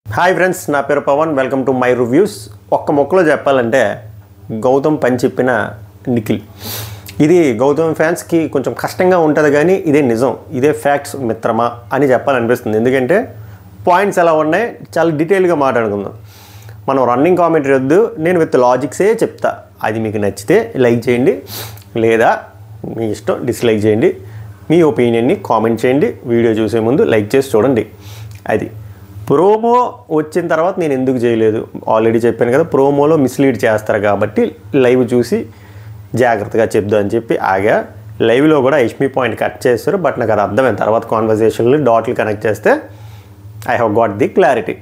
Hi friends, నా పేరు Pavan. Welcome to my reviews. ఒక్క మొక్కలో చెప్పాలంటే గౌతమ్ పని చెప్పిన నిఖిల్. ఇది గౌతమ్ ఫ్యాన్స్కి కొంచెం కష్టంగా ఉంటుంది, కానీ ఇదే నిజం, ఇదే ఫ్యాక్ట్స్ మిత్రమా అని చెప్పాలనిపిస్తుంది. ఎందుకంటే పాయింట్స్ ఎలా ఉన్నాయి చాలా డీటెయిల్గా మాట్లాడుకుందాం. మనం రన్నింగ్ కామెంటరీ వద్దు, నేను విత్ లాజిక్సే చెప్తా. అది మీకు నచ్చితే లైక్ చేయండి, లేదా మీ ఇష్టం డిస్లైక్ చేయండి. మీ ఒపీనియన్ని కామెంట్ చేయండి. వీడియో చూసే ముందు లైక్ చేసి చూడండి. అది ప్రోమో వచ్చిన తర్వాత నేను ఎందుకు చేయలేదు ఆల్రెడీ చెప్పాను కదా. ప్రోమోలో మిస్లీడ్ చేస్తారు కాబట్టి లైవ్ చూసి జాగ్రత్తగా చెప్దా అని చెప్పి ఆగా. లైవ్లో కూడా హెచ్మీ పాయింట్ కట్ చేస్తారు, బట్ నాకు అది అర్థమైన తర్వాత కాన్వర్జేషన్లు డాట్లు కనెక్ట్ చేస్తే I have got the clarity.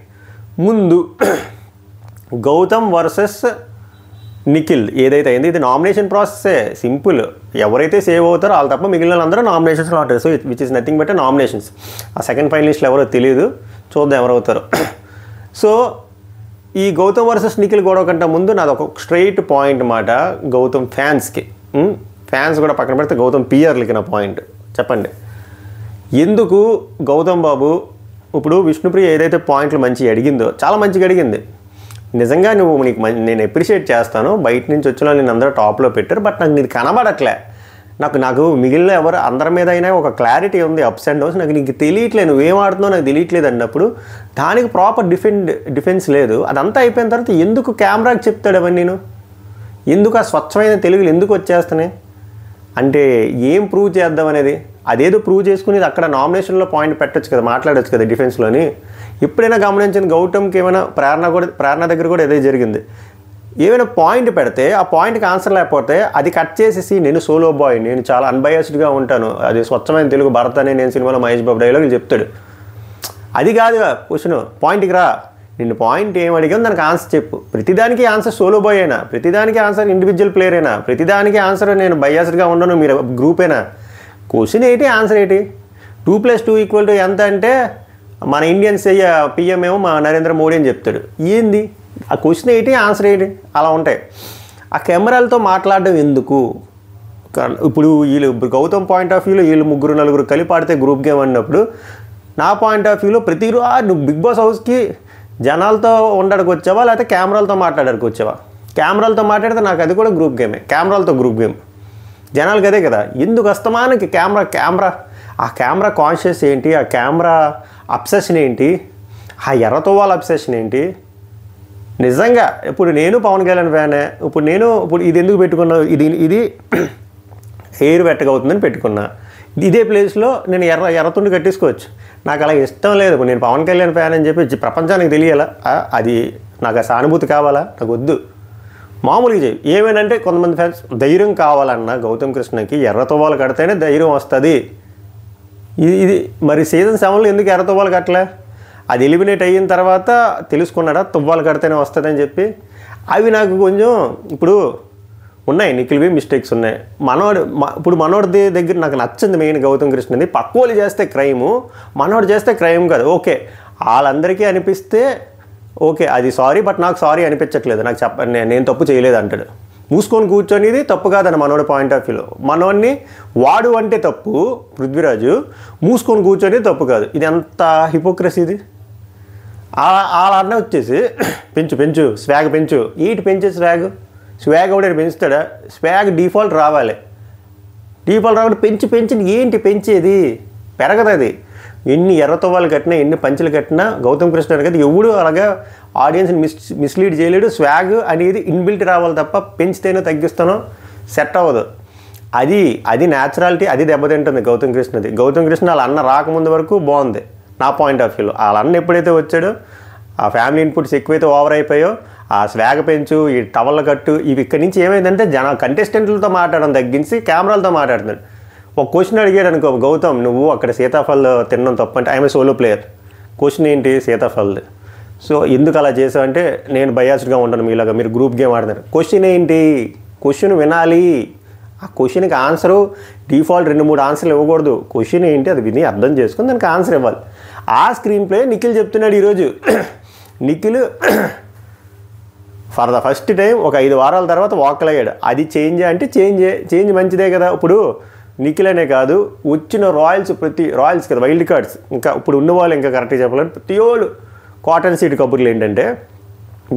ముందు గౌతమ్ వర్సెస్ నిఖిల్ ఏదైతే అయింది, ఇది నామినేషన్ ప్రాసెసే, సింపుల్. ఎవరైతే సేవ్ అవుతారో వాళ్ళు తప్ప మిగిలిన వాళ్ళందరూ నామినేషన్స్లో ఉంటారు. So which is nothing but nominations. ఆ సెకండ్ ఫైనలిస్ట్లు ఎవరో తెలియదు, చూద్దాం ఎవరవుతారో. సో ఈ గౌతమ్ వర్సెస్ నిఖిల్ గొడవ కంటే ముందు నాది ఒక స్ట్రైట్ పాయింట్ మాట గౌతమ్ ఫ్యాన్స్కి. ఫ్యాన్స్ కూడా పక్కన పెడితే గౌతమ్ పిఆర్లకి నా పాయింట్ చెప్పండి. ఎందుకు గౌతమ్ బాబు ఇప్పుడు విష్ణుప్రియ ఏదైతే పాయింట్లు మంచిగా అడిగిందో చాలా మంచిగా అడిగింది. నిజంగా నీకు నేను అప్రిషియేట్ చేస్తాను. బయట నుంచి వచ్చిన నేను అందరూ టాప్లో పెట్టారు, బట్ నాకు నీకు కనబడట్లే. నాకు మిగిలిన ఎవరు అందరి మీద అయినా ఒక క్లారిటీ ఉంది, అప్స్ అండ్ డౌన్స్. నీకు తెలియట్లేదు, నువ్వేం ఆడుతున్నావు నాకు తెలియట్లేదు అన్నప్పుడు దానికి ప్రాపర్ డిఫెన్స్ లేదు. అదంతా అయిపోయిన తర్వాత ఎందుకు కెమెరాకి చెప్తాడు అవన్నీ? నేను ఎందుకు ఆ స్వచ్ఛమైన తెలుగులు ఎందుకు వచ్చేస్తున్నాయి అంటే ఏం ప్రూవ్ చేద్దాం అనేది? అదేదో ప్రూవ్ చేసుకుని అక్కడ నామినేషన్లో పాయింట్ పెట్టచ్చు కదా, మాట్లాడచ్చు కదా డిఫెన్స్లోని. ఎప్పుడైనా గమనించింది గౌతమ్కి ఏమైనా ప్రేరణ దగ్గర కూడా అదే జరిగింది. ఏమైనా పాయింట్ పెడితే ఆ పాయింట్కి ఆన్సర్ లేకపోతే అది కట్ చేసేసి నేను సోలో బాయ్, నేను చాలా అన్బయాస్డ్గా ఉంటాను, అది స్వచ్ఛమైన తెలుగు భరత్ అని నేను సినిమాలో మహేష్ బాబు డైలాగులు చెప్తాడు. అది కాదు క్వశ్చన్, పాయింట్కి రా. నిన్ను పాయింట్ ఏం అడిగాను దానికి ఆన్సర్ చెప్పు. ప్రతిదానికి ఆన్సర్ సోలో బాయ్ అయినా, ప్రతిదానికి ఆన్సర్ ఇండివిజువల్ ప్లేయర్ అయినా, ప్రతిదానికి ఆన్సర్ నేను బయాస్డ్గా ఉండను మీరు గ్రూప్ అయినా. క్వశ్చన్ ఏంటి, ఆన్సర్ ఏంటి? 2+2 ఎంత అంటే మన ఇండియన్స్ పిఎం ఏమో మా నరేంద్ర మోడీ అని చెప్తాడు. ఏంది ఆ క్వశ్చన్ ఏంటి, ఆన్సర్ ఏంటి? అలా ఉంటాయి. ఆ కెమెరాలతో మాట్లాడడం ఎందుకు? ఇప్పుడు వీళ్ళు గౌతమ్ పాయింట్ ఆఫ్ వ్యూలో వీళ్ళు ముగ్గురు నలుగురు కలిపి ఆడితే గ్రూప్ గేమ్ అన్నప్పుడు, నా పాయింట్ ఆఫ్ వ్యూలో ప్రతిరోజు నువ్వు బిగ్ బాస్ హౌస్కి జనాలతో ఉండడానికి వచ్చావా లేకపోతే కెమెరాలతో మాట్లాడడానికి వచ్చావా? కెమెరాలతో మాట్లాడితే నాకు అది కూడా గ్రూప్ గేమే, కెమెరాలతో గ్రూప్ గేమ్. జనాలకి అదే కదా. ఎందుకు వస్తామానికి కెమెరా ఆ కెమెరా కాన్షియస్ ఏంటి, ఆ కెమెరా అబ్సెషన్ ఏంటి, ఆ ఎర్రతో వాళ్ళ అబ్సెషన్ ఏంటి? నిజంగా ఇప్పుడు నేను పవన్ కళ్యాణ్ ఫ్యానే. ఇప్పుడు ఇది ఎందుకు పెట్టుకున్నా, ఇది హెయిర్ వెట్టగవుతుందని పెట్టుకున్నా. ఇదే ప్లేస్లో నేను ఎర్రతుండి కట్టేసుకోవచ్చు. నాకు అలా ఇష్టం లేదు. ఇప్పుడు నేను పవన్ కళ్యాణ్ ఫ్యాన్ అని చెప్పి ప్రపంచానికి తెలియాలా? అది నాకు ఆ సానుభూతి కావాలా? నాకు వద్దు. మామూలుగా చేయి. ఏమేనంటే కొంతమంది ఫ్యాన్స్ ధైర్యం కావాలన్నా గౌతమ్ కృష్ణకి ఎర్రతోవాలు కడితేనే ధైర్యం వస్తుంది. ఇది మరి సీజన్ 7లో ఎందుకు ఎర్రతోవాలు కట్టలే? అది ఎలిమినేట్ అయిన తర్వాత తెలుసుకున్నాడా తువ్వాలు కడితేనే వస్తుందని చెప్పి. అవి నాకు కొంచెం ఇప్పుడు ఉన్నాయి, నిఖిల్వి మిస్టేక్స్ ఉన్నాయి. ఇప్పుడు మనోడి దగ్గర నాకు నచ్చింది మెయిన్ గౌతమ్ కృష్ణది. పక్కోళ్ళు చేస్తే క్రైము, మనోడు చేస్తే క్రైమ్ కాదు. ఓకే వాళ్ళందరికీ అనిపిస్తే ఓకే అది సారీ, బట్ నాకు సారీ అనిపించట్లేదు. నాకు నేను తప్పు చేయలేదు అంటాడు. మూసుకొని కూర్చొని తప్పు కాదని మనోడి పాయింట్ ఆఫ్ వ్యూలో. మనోడిని వాడు అంటే తప్పు, పృథ్వీరాజు మూసుకొని కూర్చొని తప్పు కాదు. ఇది ఎంత హిపోక్రసీ ఇది. వాళ్ళ అన్న వచ్చేసి పెంచు స్వాగ్ పెంచు. ఏంటి పెంచే స్వాగ్ ఒకటి పెంచుతాడా? స్వాగ్ డిఫాల్ట్ రావాలి పెంచి ఏంటి పెంచేది? పెరగదు. ఎన్ని ఎర్రతోవాలు కట్టినా ఎన్ని పంచులు కట్టినా గౌతమ్ కృష్ణ కదా ఎవడు అలాగా ఆడియన్స్ని మిస్లీడ్ చేయలేడు. స్వాగ్ అనేది ఇన్బిల్ట్ రావాలి తప్ప పెంచితేనో తగ్గిస్తానో సెట్ అవ్వదు. అది న్యాచురాలిటీ, అది దెబ్బతింటుంది గౌతమ్ కృష్ణది. గౌతమ్ కృష్ణ వాళ్ళ అన్న రాకముందు వరకు బాగుంది నా పాయింట్ ఆఫ్ వ్యూలో. వాళ్ళ అన్న ఎప్పుడైతే వచ్చాడో ఆ ఫ్యామిలీ ఇన్పుట్స్ ఎక్కువైతే ఓవర్ అయిపోయో, ఆ స్వాగ్ పెంచు, ఈ టవల్ కట్టు, ఇవి ఇక్కడి నుంచి ఏమైందంటే కంటెస్టెంట్లతో మాట్లాడడం తగ్గించి కెమెరాలతో మాట్లాడుతున్నాడు. ఒక క్వశ్చన్ అడిగాడు అనుకో, గౌతమ్ నువ్వు అక్కడ సీతాఫల్ తినడం తప్పు అంటే I'm a solo player. Question ఏంటి? సీతాఫల్ది. సో ఎందుకు అలా చేసావంటే నేను బయాస్డ్గా ఉంటాను మీలాగా, మీరు గ్రూప్ గేమ్ ఆడుతున్నారు. క్వశ్చన్ ఏంటి? క్వశ్చన్ వినాలి. ఆ క్వశ్చన్కి ఆన్సరు డిఫాల్ట్ 2-3 ఆన్సర్లు ఇవ్వకూడదు. క్వశ్చన్ ఏంటి అది విని అర్థం చేసుకుని దానికి ఆన్సర్ ఇవ్వాలి. ఆ స్క్రీన్ ప్లే నిఖిల్ చెప్తున్నాడు ఈరోజు. Nikhil for the first time ఒక 5 వారాల తర్వాత వాకల్ అయ్యాడు. అది చేంజ్ అంటే చేంజ్ మంచిదే కదా. ఇప్పుడు నిఖిల్ అనే కాదు, వచ్చిన రాయల్స్ కదా వైల్డ్ కార్డ్స్, ఇంకా ఇప్పుడు ఉన్నవాళ్ళు ఇంకా కరెక్ట్గా చెప్పాలంటే ప్రతి వాళ్ళు కాటన్ సీడ్ కబుర్లు ఏంటంటే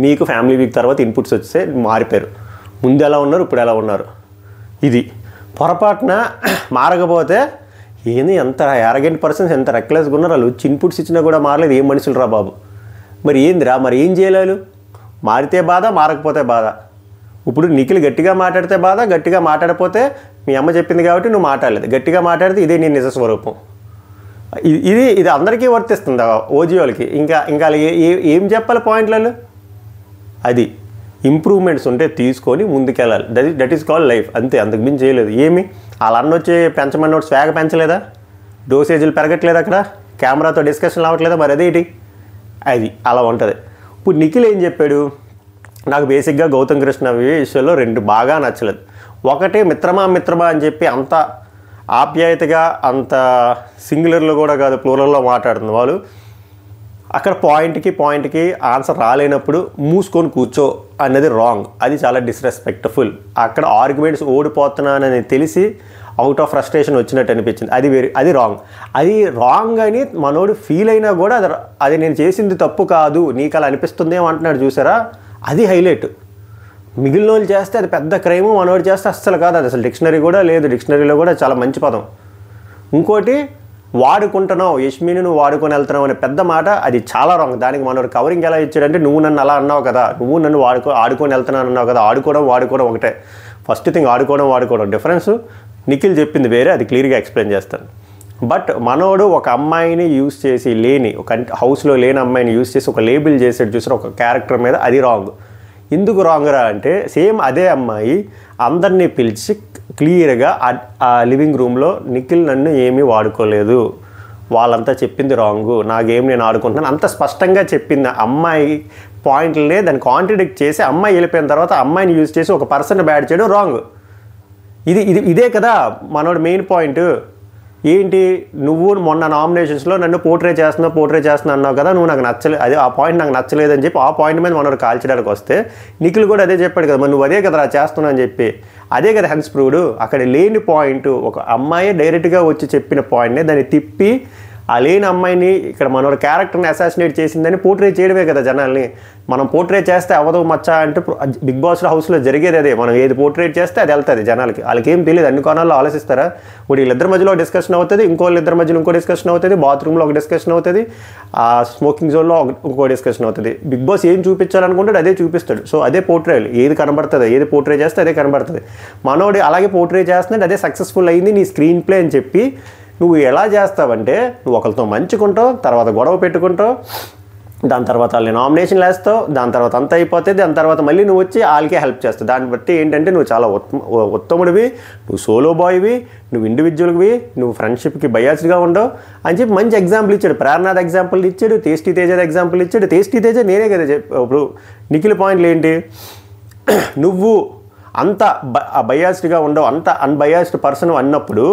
మీకు ఫ్యామిలీ వీక్ తర్వాత ఇన్పుట్స్ వస్తే మారిపోయారు, ముందు ఎలా ఉన్నారు ఇప్పుడు ఎలా ఉన్నారు. ఇది పొరపాటున మారకపోతే ఏంది ఎంత యారగెంట్ పర్సన్స్ ఎంత రెక్లెస్గా ఉన్నారు, వాళ్ళు వచ్చి ఇన్పుట్స్ ఇచ్చినా కూడా మారలేదు, ఏం మనుషులు రా బాబు. మరి ఏందిరా, మరి ఏం చేయలేరు? మారితే బాధ, మారకపోతే బాధ. ఇప్పుడు నిఖిల్ గట్టిగా మాట్లాడితే బాధ, గట్టిగా మాట్లాడకపోతే మీ అమ్మ చెప్పింది కాబట్టి నువ్వు మాట్లాడలేదు, గట్టిగా మాట్లాడితే ఇదే నీ నిజ స్వరూపం. ఇది అందరికీ వర్తిస్తుంది ఓజీ వాళ్ళకి. ఇంకా ఏం చెప్పాలి పాయింట్లలో? అది ఇంప్రూవ్మెంట్స్ ఉంటే తీసుకొని ముందుకెళ్ళాలి. దట్ ఈస్ కాల్డ్ లైఫ్, అంతే, అంతకు మించి చేయలేదు. ఏమి వాళ్ళ అన్న వచ్చి పెంచమన్నోడు స్వాగ పెంచలేదా, డోసేజీలు పెరగట్లేదు, అక్కడ కెమెరాతో డిస్కషన్లు అవ్వట్లేదా, మరి అదేంటి? అది అలా ఉంటుంది. ఇప్పుడు నిఖిల్ ఏం చెప్పాడు, నాకు బేసిక్గా గౌతమ్ కృష్ణ విషయంలో రెండు బాగా నచ్చలేదు. ఒకటి మిత్రమా అని చెప్పి అంత ఆప్యాయతగా, అంత సింగులర్లో కూడా కాదు ప్లూరల్లో మాట్లాడుతుంది వాళ్ళు. అక్కడ పాయింట్కి ఆన్సర్ రాలేనప్పుడు మూసుకొని కూర్చో అన్నది రాంగ్, అది చాలా డిస్రెస్పెక్ట్ఫుల్. అక్కడ ఆర్గ్యుమెంట్స్ ఓడిపోతున్నానని తెలిసి అవుట్ ఆఫ్ ఫ్రస్ట్రేషన్ వచ్చినట్టు అనిపించింది, అది రాంగ్. అది రాంగ్ అని మనోడు ఫీల్ అయినా కూడా అది నేను చేసింది తప్పు కాదు, నీకు అలా అనిపిస్తుందేమో అంటున్నాడు చూసారా, అది హైలైట్. మిగిలిన వాళ్ళు చేస్తే అది పెద్ద క్రైము, మనోడు చేస్తే అస్సలు కాదు, అది అసలు డిక్షనరీ కూడా లేదు, డిక్షనరీలో కూడా చాలా మంచి పదం. ఇంకోటి వాడుకుంటున్నావు, యష్మిని నువ్వు వాడుకొని వెళ్తున్నావు అనే పెద్ద మాట, అది చాలా రాంగ్. దానికి మనోడు కవరింగ్ ఎలా ఇచ్చాడంటే, నువ్వు నన్ను అలా అన్నావు కదా, నువ్వు నన్ను ఆడుకొని వెళ్తున్నాను అన్నావు కదా, వాడుకోవడం ఒకటే. ఫస్ట్ థింగ్ ఆడుకోవడం డిఫరెన్స్. నిఖిల్ చెప్పింది వేరే, అది క్లియర్గా ఎక్స్ప్లెయిన్ చేస్తాను. బట్ మనోడు ఒక అమ్మాయిని యూజ్ చేసి ఒక హౌస్లో లేని అమ్మాయిని యూజ్ చేసి ఒక లేబుల్ చేసేది చూసారు ఒక క్యారెక్టర్ మీద, అది రాంగ్. ఎందుకు రాంగ్ రా అంటే, సేమ్ అదే అమ్మాయి అందరినీ పిలిచి క్లియర్గా ఆ లివింగ్ రూమ్లో నిఖిల్ నన్ను ఏమీ వాడుకోలేదు, వాళ్ళంతా చెప్పింది రాంగు, నేను ఆడుకుంటున్నాను అంత స్పష్టంగా చెప్పింది అమ్మాయి పాయింట్లనే దాన్ని కాంట్రడిక్ట్ చేసి అమ్మాయి వెళ్ళిపోయిన తర్వాత అమ్మాయిని యూజ్ చేసి ఒక పర్సన్ బ్యాడ్ చేయడం రాంగ్. ఇదే కదా మనోడు మెయిన్ పాయింట్. ఏంటి, నువ్వు మొన్న నామినేషన్స్లో నన్ను పోర్ట్రే చేస్తున్నా అన్నావు కదా, నువ్వు నాకు నచ్చలేదు, అదే ఆ పాయింట్ నాకు నచ్చలేదని చెప్పి ఆ పాయింట్ మీద మనోడు కాల్చడానికి వస్తే నిఖిల్ కూడా అదే చెప్పాడు కదా, మరి నువ్వు అదే కదా చేస్తున్నావు అని చెప్పి, అదే కదా హెన్స్ ప్రూవ్డ్. అక్కడ లేని పాయింట్, ఒక అమ్మాయి డైరెక్ట్గా వచ్చి చెప్పిన పాయింట్నే దాన్ని తిప్పి ఆ లేని అమ్మాయిని ఇక్కడ మనోడు క్యారెక్టర్ని అసాసినేట్ చేసిందని పోర్ట్రే చేయడమే కదా జనాల్ని. మనం పోర్ట్రే చేస్తే అవ్వదు మచ్చా అంటే బిగ్ బాస్ హౌస్లో జరిగేది అదే, మనం ఏది పోర్ట్రేట్ చేస్తే అది వెళ్తుంది జనాలకి. వాళ్ళకి ఏం తెలియదు, అన్ని కోణాల్లో ఆలోచిస్తారా. ఇప్పుడు వీళ్ళిద్దరి మధ్యలో డిస్కషన్ అవుతుంది, ఇద్దరి మధ్యలో ఇంకో డిస్కషన్ అవుతుంది, బాత్రూంలో ఒక డిస్కషన్ అవుతుంది, ఆ స్మోకింగ్ జోన్లో ఇంకో డిస్కషన్ అవుతుంది. బిగ్ బాస్ ఏం చూపించాలనుకుంటాడు అదే చూపిస్తాడు. సో అదే పోర్ట్రేలు, ఏది కనబడుతుంది, ఏది పోర్ట్రే చేస్తే అదే కనబడుతుంది. మనోడు అలాగే పోర్ట్రే చేస్తున్నాడు, అదే సక్సెస్ఫుల్ అయింది నీ స్క్రీన్ ప్లే అని చెప్పి. నువ్వు ఎలా చేస్తావంటే, నువ్వు ఒకరితో మంచుకుంటావు, తర్వాత గొడవ పెట్టుకుంటావు, దాని తర్వాత వాళ్ళని నామినేషన్లు వేస్తావు, దాని తర్వాత అంత అయిపోతుంది, దాని తర్వాత మళ్ళీ నువ్వు వచ్చి వాళ్ళకే హెల్ప్ చేస్తావు. దాన్ని బట్టి ఏంటంటే నువ్వు చాలా ఉత్తముడివి, నువ్వు సోలో బాయ్వి, నువ్వు ఇండివిజువల్వి, నువ్వు ఫ్రెండ్షిప్కి బయాస్డ్గా ఉండవు అని చెప్పి మంచి ఎగ్జాంపుల్ ఇచ్చాడు. ప్రేరణాది ఎగ్జాంపుల్ ఇచ్చాడు, టేస్టీ తేజ ఎగ్జాంపుల్ ఇచ్చాడు. టేస్టీ తేజ నేనే కదా ఇప్పుడు నిఖిల్ పాయింట్లు ఏంటి, నువ్వు అంత బయాస్డ్గా ఉండవు, అంత అన్బయాస్డ్ పర్సన్ అన్నప్పుడు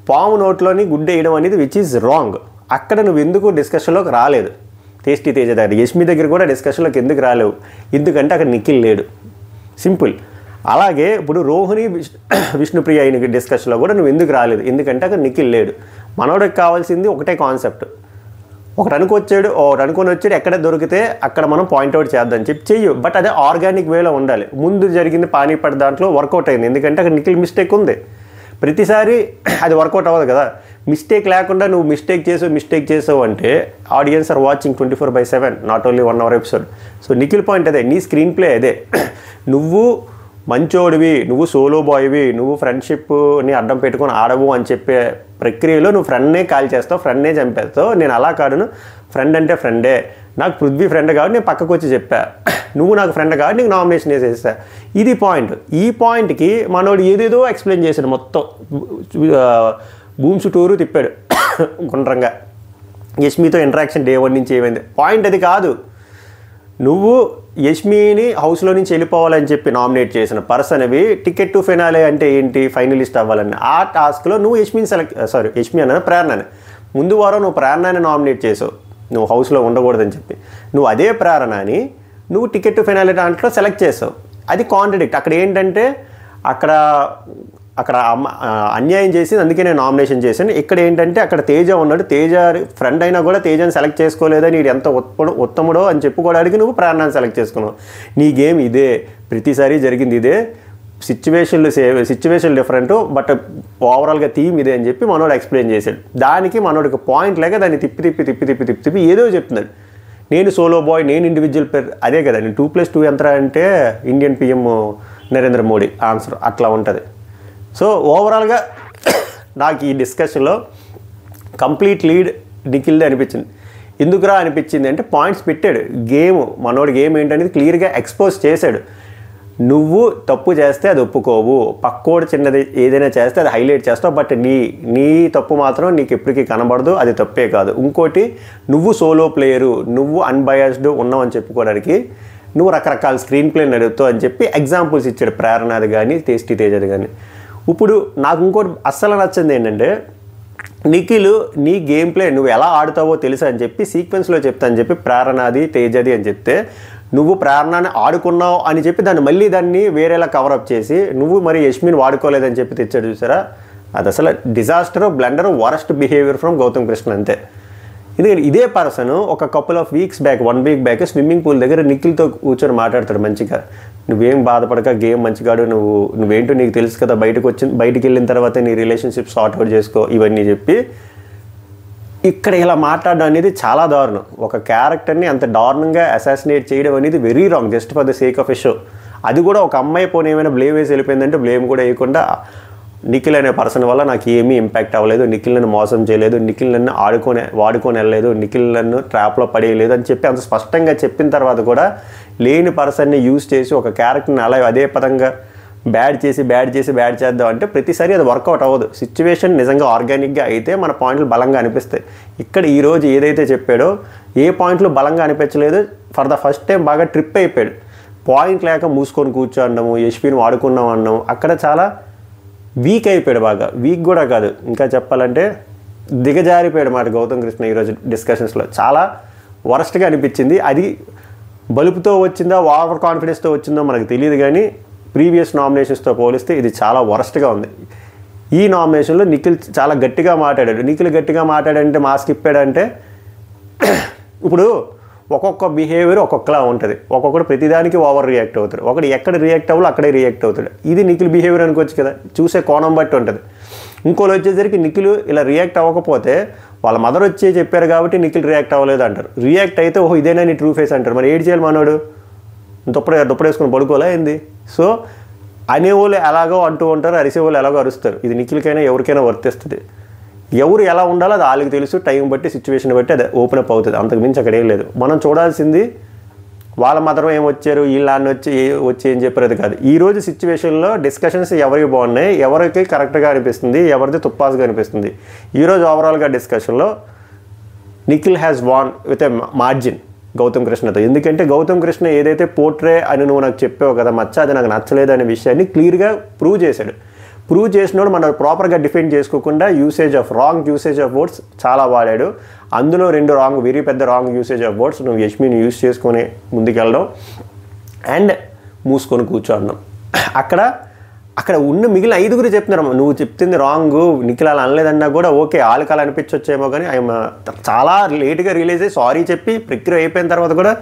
పాము నోట్లోని గుడ్డ వేయడం అనేది విచ్ ఈజ్ రాంగ్. అక్కడ నువ్వు ఎందుకు డిస్కషన్లోకి రాలేదు. టేస్టీ తేజ దగ్గర, యష్మి దగ్గర కూడా డిస్కషన్లోకి ఎందుకు రాలేవు, ఎందుకంటే అక్కడ నిఖిల్ లేడు, సింపుల్. అలాగే ఇప్పుడు రోహిణి విష్ణుప్రియ అయిన డిస్కషన్లో కూడా నువ్వు ఎందుకు రాలేదు, ఎందుకంటే అక్కడ నిఖిల్ లేడు. మనోడికి కావాల్సింది ఒకటే కాన్సెప్ట్, ఒకటి అనుకొని వచ్చాడు, ఎక్కడ దొరికితే అక్కడ మనం పాయింట్అవుట్ చేద్దాం చెప్పి చెయ్యు. బట్ అదే ఆర్గానిక్ వేలో ఉండాలి. ముందు జరిగింది పానీపట్ దాంట్లో వర్కౌట్ అయింది, ఎందుకంటే అక్కడ నిఖిల్ మిస్టేక్ ఉంది. ప్రతిసారి అది వర్కౌట్ అవ్వదు కదా. మిస్టేక్ లేకుండా నువ్వు మిస్టేక్ చేసావు అంటే audience are watching 24/7, not only 1 hour episode. So Nikhil point అదే, నీ స్క్రీన్ ప్లే అదే. నువ్వు మంచోడివి, నువ్వు సోలో బాయ్వి, నువ్వు ఫ్రెండ్షిప్ని అడ్డం పెట్టుకొని ఆడవు అని చెప్పే ప్రక్రియలో నువ్వు ఫ్రెండ్నే కాల్ చేస్తావు, ఫ్రెండ్నే చంపేస్తావు. నేను అలా కాడును, ఫ్రెండ్ అంటే ఫ్రెండే, నాకు పృథ్వీ ఫ్రెండ్ కాబట్టి నేను పక్కకు వచ్చి చెప్పా, నువ్వు నాకు ఫ్రెండ్ కాబట్టి నీకు నామినేషన్ వేసేస్తా. ఇది పాయింట్. ఈ పాయింట్కి మనోడు ఏదేదో ఎక్స్ప్లెయిన్ చేశాడు, మొత్తం భూమి చుట్టూరు తిప్పాడు గుండ్రంగా. యష్మితో ఇంటరాక్షన్ డే 1 నుంచి ఏమైంది, పాయింట్ అది కాదు. నువ్వు యష్మిని హౌస్లో నుంచి వెళ్ళిపోవాలని చెప్పి నామినేట్ చేసిన పర్సన్వి, టికెట్ టు ఫినాలే అంటే ఏంటి, ఫైనలిస్ట్ అవ్వాలని. ఆ టాస్క్లో నువ్వు యష్మి అన్న ప్రేరణని ముందు వారం నువ్వు ప్రేరణని నామినేట్ చేసావు, నువ్వు హౌస్లో ఉండకూడదని చెప్పి. నువ్వు అదే ప్రేరణని నువ్వు టికెట్ టు ఫినాలే దాంట్లో సెలెక్ట్ చేసావు, అది కాంట్రడిక్ట్. అక్కడ ఏంటంటే అక్కడ అక్కడ అన్యాయం చేసింది, అందుకే నేను నామినేషన్ చేశాను. ఇక్కడ ఏంటంటే అక్కడ తేజ ఉన్నాడు, తేజ ఫ్రెండ్ అయినా కూడా తేజని సెలెక్ట్ చేసుకోలేదని నీడు ఎంత ఉత్తముడో అని చెప్పుకోవడానికి నువ్వు ప్రేరణని సెలెక్ట్ చేసుకున్నావు. నీ గేమ్ ఇదే, ప్రతిసారి జరిగింది ఇదే, సిచ్యువేషన్ డిఫరెంట్, బట్ ఓవరాల్గా థీమ్ ఇదే అని చెప్పి మనోడు ఎక్స్ప్లెయిన్ చేశాడు. దానికి మనోడికి పాయింట్ లేక దాన్ని తిప్పి ఏదో చెప్తున్నాడు. నేను సోలో బాయ్, నేను ఇండివిజువల్ పేరు, అదే కదా నేను 2+2 ఎంత అంటే Indian PM Narendra Modi answer అట్లా ఉంటుంది. సో ఓవరాల్గా నాకు ఈ డిస్కషన్లో కంప్లీట్ లీడ్ నిఖిల్దే అనిపించింది. ఎందుకురా అనిపించింది అంటే పాయింట్స్ పెట్టాడు, మనోడి గేమ్ ఏంటనేది క్లియర్గా ఎక్స్పోజ్ చేశాడు. నువ్వు తప్పు చేస్తే అది ఒప్పుకోవు, పక్కోడు చిన్నది ఏదైనా చేస్తే అది హైలైట్ చేస్తావు, బట్ నీ తప్పు మాత్రం నీకు ఎప్పటికీ కనబడదు, అది తప్పే కాదు. ఇంకోటి, నువ్వు సోలో ప్లేయరు, నువ్వు అన్బయాస్డ్ ఉన్నావు అని చెప్పుకోవడానికి నువ్వు రకరకాల స్క్రీన్ ప్లే నడుపుతావు అని చెప్పి ఎగ్జాంపుల్స్ ఇచ్చాడు, ప్రేరణది కానీ టేస్టీ తేజది కానీ. ఇప్పుడు నాకు ఇంకోటి అస్సలు నచ్చింది ఏంటంటే, నిఖిల్ నీ గేమ్ ప్లే నువ్వు ఎలా ఆడుతావో తెలుసు అని చెప్పి సీక్వెన్స్లో చెప్తా అని చెప్పి ప్రేరణది తేజది అని చెప్తే, నువ్వు ప్రేరణని ఆడుకున్నావు అని చెప్పి దాన్ని వేరేలా కవరప్ చేసి నువ్వు మరి యష్మిని వాడుకోలేదని చెప్పి తెచ్చాడు చూసారా, అది అసలు disaster, blunder, worst behaviour from Gautam Krishna అంతే. ఎందుకంటే ఇదే పర్సన్ ఒక couple of weeks back, 1 week back swimming pool దగ్గర నిఖిల్తో కూర్చొని మాట్లాడతాడు మంచిగా, నువ్వేం బాధపడక, గేమ్ మంచిగాడు, నువ్వేంటో నీకు తెలుసు కదా, బయటికి వెళ్ళిన తర్వాత నీ రిలేషన్షిప్ సార్ట్ అవుట్ చేసుకో ఇవన్నీ చెప్పి. ఇక్కడ ఇలా మాట్లాడడం అనేది చాలా దారుణం. ఒక క్యారెక్టర్ని అంత దారుణంగా అసాసినేట్ చేయడం అనేది very wrong, just for the sake of a show. అది కూడా ఒక అమ్మాయి పోనీ ఏమైనా బ్లేమ్ వేసి వెళ్ళిపోయిందంటే బ్లేమ్ కూడా వేయకుండా, నిఖిల్ అనే పర్సన్ వల్ల నాకు ఏమీ ఇంపాక్ట్ అవ్వలేదు, నిఖిల్ నన్ను మోసం చేయలేదు, నిఖిల్ నన్ను వాడుకొని వెళ్ళలేదు, నిఖిల్ నన్ను ట్రాప్లో పడేయలేదు అని చెప్పి అంత స్పష్టంగా చెప్పిన తర్వాత కూడా లేని పర్సన్ని యూజ్ చేసి ఒక క్యారెక్టర్ని అలా అదే పదంగా బ్యాడ్ చేద్దాం అంటే ప్రతిసారి అది వర్కౌట్ అవ్వదు. సిచ్యువేషన్ నిజంగా ఆర్గానిక్గా అయితే మన పాయింట్లు బలంగా అనిపిస్తాయి. ఇక్కడ ఈరోజు ఏదైతే చెప్పాడో ఏ పాయింట్లు బలంగా అనిపించలేదు, ఫర్ ద ఫస్ట్ టైం బాగా ట్రిప్ అయిపోయాడు. పాయింట్ లేక మూసుకొని కూర్చోండము, యష్మిని వాడుకున్నాం అన్నాం, అక్కడ చాలా వీక్ అయిపోయాడు. బాగా వీక్ కూడా కాదు, ఇంకా చెప్పాలంటే దిగజారిపోయాడు మాట గౌతమ్ కృష్ణ ఈరోజు డిస్కషన్స్లో. చాలా వరస్ట్గా అనిపించింది. అది బలుపుతో వచ్చిందో ఓవర్ కాన్ఫిడెన్స్తో వచ్చిందో మనకు తెలియదు, కానీ ప్రీవియస్ నామినేషన్స్తో పోలిస్తే ఇది చాలా వరస్ట్గా ఉంది. ఈ నామినేషన్లో నిఖిల్ చాలా గట్టిగా మాట్లాడాడు. నిఖిల్ గట్టిగా మాట్లాడంటే మాస్క్ ఇప్పాడంటే, ఇప్పుడు ఒక్కొక్క బిహేవియర్ ఒక్కొక్కలా ఉంటుంది. ఒక్కొక్కడు ప్రతిదానికి ఓవర్ రియాక్ట్ అవుతాడు, ఒకడు ఎక్కడ రియాక్ట్ అవ్వాలో అక్కడే రియాక్ట్ అవుతాడు. ఇది నిఖిల్ బిహేవియర్ అనుకోవచ్చు కదా, చూసే కోణం బట్టి ఉంటుంది. ఇంకోళ్ళు వచ్చేసరికి నిఖిల్ ఇలా రియాక్ట్ అవ్వకపోతే వాళ్ళ మదర్ వచ్చి చెప్పారు కాబట్టి నిఖిల్ రియాక్ట్ అవ్వలేదు అంటారు. రియాక్ట్ అయితే ఓహో ఇదేనా నీ ట్రూ ఫేస్ అంటారు. మరి ఏడు చేయాలి మనోడు, దుప్పడేసుకొని పడుకోలే ఏంది? సో అనేవాళ్ళు ఎలాగో అంటూ ఉంటారు, అరిసేవాళ్ళు ఎలాగో అరుస్తారు. ఇది నిఖిల్కైనా ఎవరికైనా వర్తిస్తుంది. ఎవరు ఎలా ఉండాలో అది వాళ్ళకి తెలుసు, టైం బట్టి సిచ్యువేషన్ బట్టి అది ఓపెన్ అప్ అవుతుంది, అంతకు మించి అక్కడ ఏం లేదు. మనం చూడాల్సింది వాళ్ళ మాత్రం ఏం వచ్చారు, వీళ్ళని వచ్చి ఏం చెప్పారు అది కాదు. ఈరోజు సిచ్యువేషన్లో డిస్కషన్స్ ఎవరికి బాగున్నాయి, ఎవరికి కరెక్ట్గా అనిపిస్తుంది, ఎవరిది తుప్పాసుగా అనిపిస్తుంది. ఈరోజు ఓవరాల్గా డిస్కషన్లో Nikhil has won with a margin Gautham కృష్ణతో. ఎందుకంటే గౌతమ్ కృష్ణ ఏదైతే పోర్ట్రే అని నువ్వు నాకు చెప్పావు కదా మచ్చ, అది నాకు నచ్చలేదు అనే విషయాన్ని క్లియర్గా ప్రూవ్ చేశాడు. ప్రూవ్ చేసినోడు మనం ప్రాపర్గా డిఫెండ్ చేసుకోకుండా రాంగ్ యూసేజ్ ఆఫ్ వర్డ్స్ చాలా వాడాడు. అందులో 2 వెరీ పెద్ద రాంగ్ యూసేజ్ ఆఫ్ వర్డ్స్. నువ్వు యష్మిని యూజ్ చేసుకొని ముందుకెళ్ళడం అండ్ మూసుకొని కూర్చోడం. అక్కడ ఉన్న మిగిలిన 5 చెప్తున్నారు నువ్వు చెప్తుంది రాంగ్, నిఖిల్ అలా అనలేదన్నా కూడా ఓకే, ఆలకాలు అనిపించొచ్చేమో, కానీ ఆయన చాలా లేట్గా రిలీజ్ అయ్యి సారీ చెప్పి ప్రక్రియ అయిపోయిన తర్వాత కూడా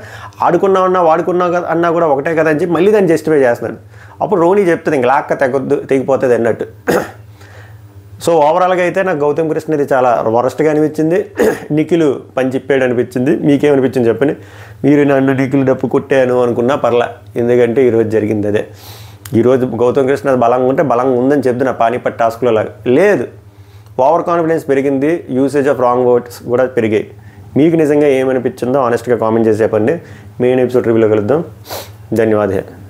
వాడుకున్నావు అన్నా కూడా ఒకటే కదా అని చెప్పి మళ్ళీ దాన్ని జస్టిఫై చేస్తున్నాడు. అప్పుడు రోని చెప్తుంది ఇంక లాక్క తెగిపోతుంది అన్నట్టు. సో ఓవరాల్గా అయితే నాకు గౌతమ్ కృష్ణ ఇది చాలా వరస్ట్గా అనిపించింది. నిఖిల్ పంచిప్పాడు అనిపించింది. మీకేమనిపించింది చెప్పండి. మీరు నన్ను నిఖిల్ డప్పు కొట్టాను అనుకున్నా పర్లే, ఎందుకంటే ఈరోజు జరిగింది అదే. ఈరోజు గౌతమ్ కృష్ణ బలంగా ఉంటే బలంగా ఉందని చెప్తున్నా, పానీపట్ టాస్క్లో లాగా లేదు. ఓవర్ కాన్ఫిడెన్స్ పెరిగింది, యూసేజ్ ఆఫ్ రాంగ్ వర్డ్స్ కూడా పెరిగాయి. మీకు నిజంగా ఏమనిపించిందో ఆనెస్ట్గా కామెంట్ చేసి చెప్పండి. మెయిన్ ఎపిసోడ్ రివ్యూలో కలుద్దాం. ధన్యవాదాలు.